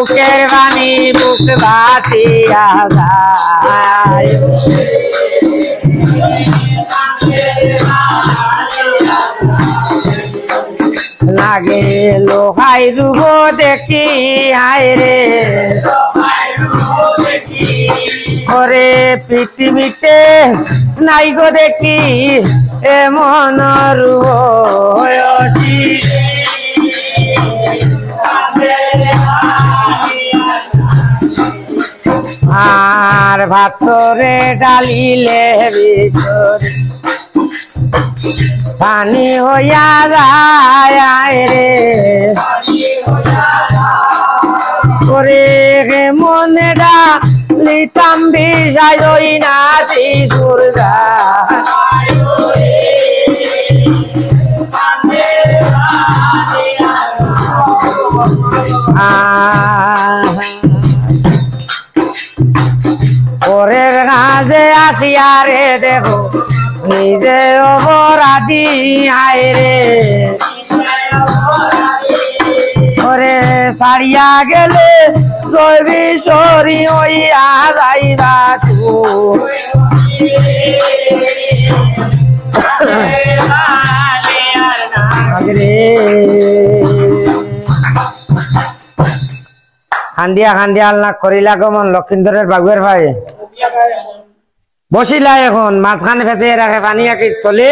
বুকের বাণী বুক ভাসিয়া যায় লাগে লোহাই রূপ দেখি হায় রে ওরে পৃথিবীতে নাই গো দেখি এমন রূপ আর ভাতরে ডালিলে ভিতর পানি হইয়া যায় রে ওরে মনে ডালিতাম বিষয় ওই নাচি সুরগা পরের কাজে আসিয়া রে দেখো নিজে অপরাধী আয় রে ওরে সারিয়া গেলে জৈবি সরি হইয়া যাইবা খান্দিয়া খান্দিয়া আল্লাহ করিলা গমন লক্ষিন্দরের বাগুয়ের ভাই বসিলা এখন মাঝখানে ফেঁচে রাখে পানি আঁকি তলে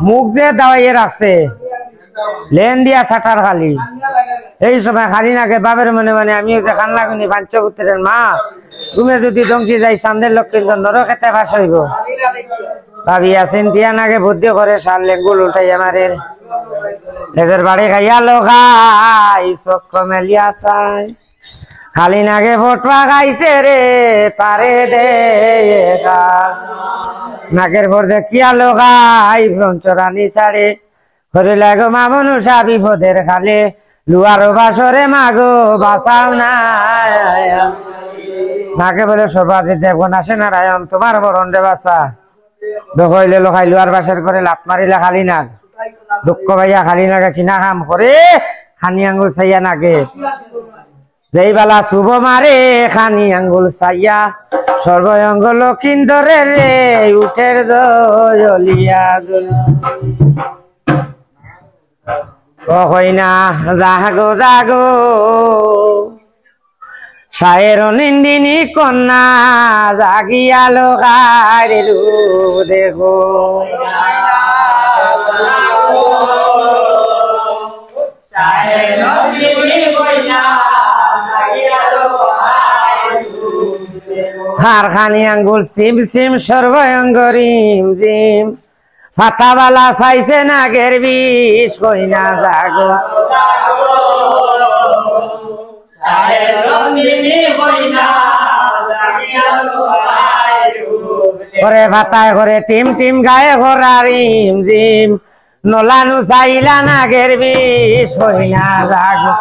মুখ যে দাওয়াইয়ে রাখছে লেন দিয়া ছাটার খালি এই সময় খালি নাকে বাবের মনে মনে আমি যে খান লাগুনি পাঞ্চপুত্রের মা তুমি যদি দংশি যাই চান্দের লক্ষিন্দর নর খেতে ফাঁস হইব ভাবিয়া চিন্তিয়া নাকে বুদ্ধি করে সার লেঙ্গুল উল্টাই আমারের এদের বাড়ি খাইয়া লোকাই চক্র মেলিয়া চাই খালি নাগে ফটুয়া খাইছে রে তারে দে নাকের পর দেখিয়া লোকাই ফ্রঞ্চরানি ছাড়ে ঘরে লাগো মা মনুষা বিপদের খালে লুয়ার বাসরে মাগো বাসাও না নাকে বলে সর্বাধিক দেবগণ আসে নারায়ণ তোমার বরণ রে বাসা দখইলে লোকাই লুয়ার বাসের করে লাত মারিলে খালি নাক দুঃখ ভাইয়া খালি নাকে কিনা কাম করে খানি আঙ্গুল চাইয়া নাকে যেই বালা শুভ মারে খানি আঙ্গুল চাইয়া সর্বঙ্গ লক্ষিন্দরে রে উঠের দলিয়া কইনা জাগো জাগো সায়ের নিন্দিনী কন্যা জাগিয়া লোকার রূপ দেখো হার খানি আঙ্গুল সিম সিম সর্বঙ্গ রিম জিম ফাতাবালা চাইছে নাগের বিষ কইনা জাগো করে ফাতায় করে টিম টিম গায়ে ঘোরা রিম জিম নলানু চাইলা নাগের বিষ কইনা জাগো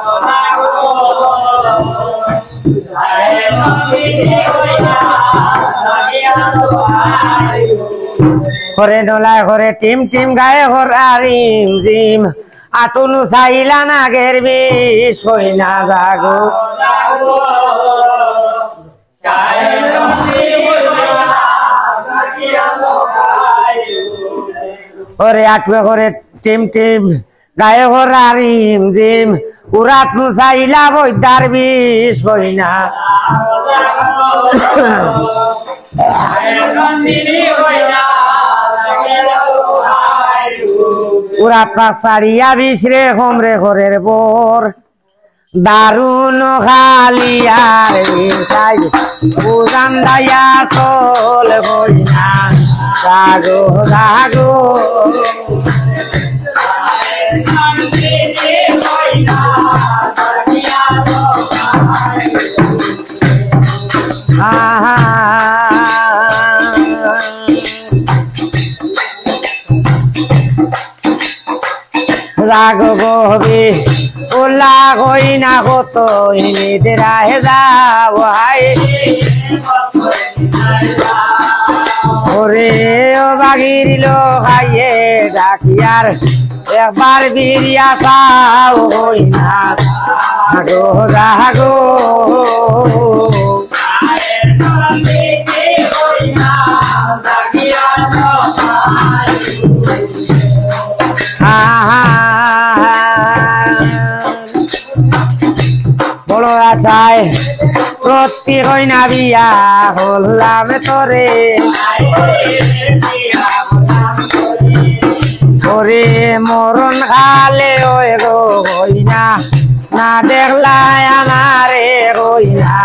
করে নলায় করে টিম টিম গায়ে ঘোরা রিম জিম আটুনু চাইলা নাগের বিষ কইনা জাগো ওরে আটবে করে টিম টিম গায়ে ঘোরা রিম জিম উরাত নু চাইলা বৈদ্যার বিষ কইনা উরা পাশারিয়া বিষ রে হোমরে ঘরের বোর দারুন খালিয়ার চাই উজান দাইয়া চল কইনা জাগো জাগো রাগবি ওলা হই না কত নিদেরা হে যাও হাই ওরে ও বাগির লোকাইয়ে ডাকিয়ার একবার বিরিয়া পাও হই না গো রাগো আশায় প্রতি কইনা বিয়া হলাম তোরে ওরে মরণ খালে ওই গো হইনা না দেখলাই আমারে হইনা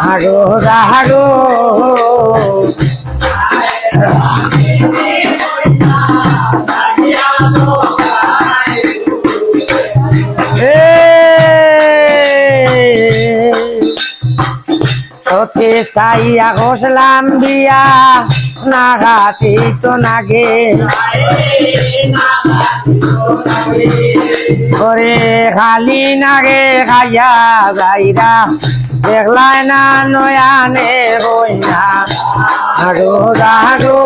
আগো রাগো তোকে চাইয়া ঘষলাম বিয়া না গাতি তো নাগে করে খালি নাগে খাইয়া যাইরা দেখলাই না নয়ানে হই না আগো রাগো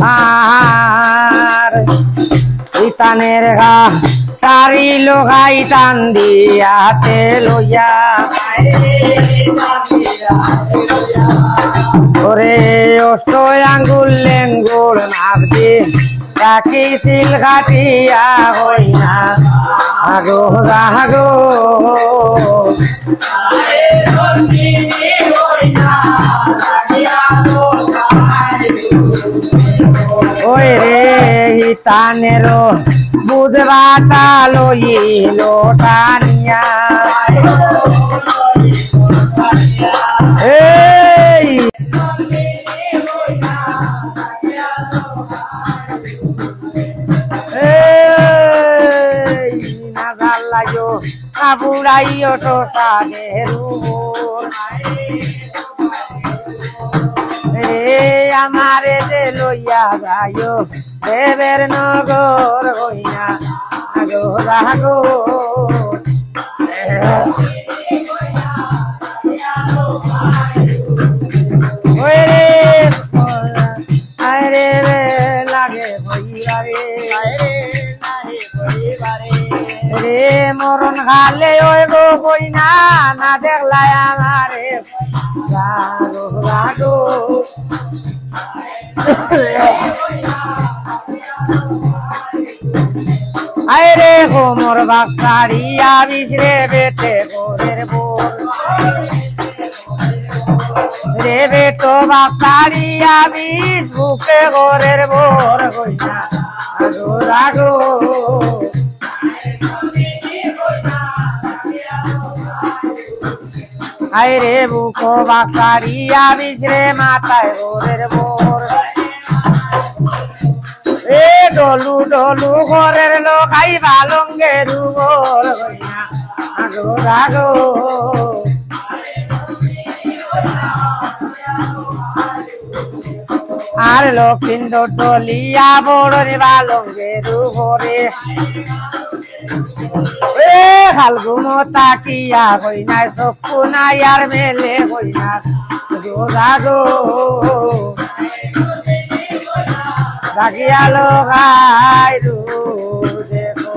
আর ইতানের গা তারি লোগাই টান দিয়াতে লইয়া ওরে অষ্ট আঙ্গুল লেঙ্গুল নাবদি রাখি সিল কাটিয়া হই না আগো রাগো ওই রে হিতানেরো বুধবাটা লইল টানিয়া এই নাগাল লাগো কাবুড়াইও তো সাদের আমারে যে লইয়া যাইও দেবের নগর হইনা আগো রাগো ওই রে আরে রে লাগে হইবারে রে মরণ খালে ওই গো হইনা না দেখলাই আমারে রাগো রাগো আরে কোমর বাক্তারিয়া বিছরে বেটে গোরের বোর রে বেটো বাক্তারিয়া বিষ বুকে গোরের বোর হইনা আগো রাগো আরে বুকো বাক্তারিয়া বিছরে মাথায় গোরের বোর এ ডলু ডলু ঘরের লোক আই বালঙ্গের ঘর হইনা আগো রাগো আর লক্ষিন্দ ডলিয়া বড় বালঙ্গের ঘরে এ খালগুমো তাকিয়া হইনা চক্ষু নাই আর মেলে হইনা আগো রাগো জাগিয়া লোক আই দেখো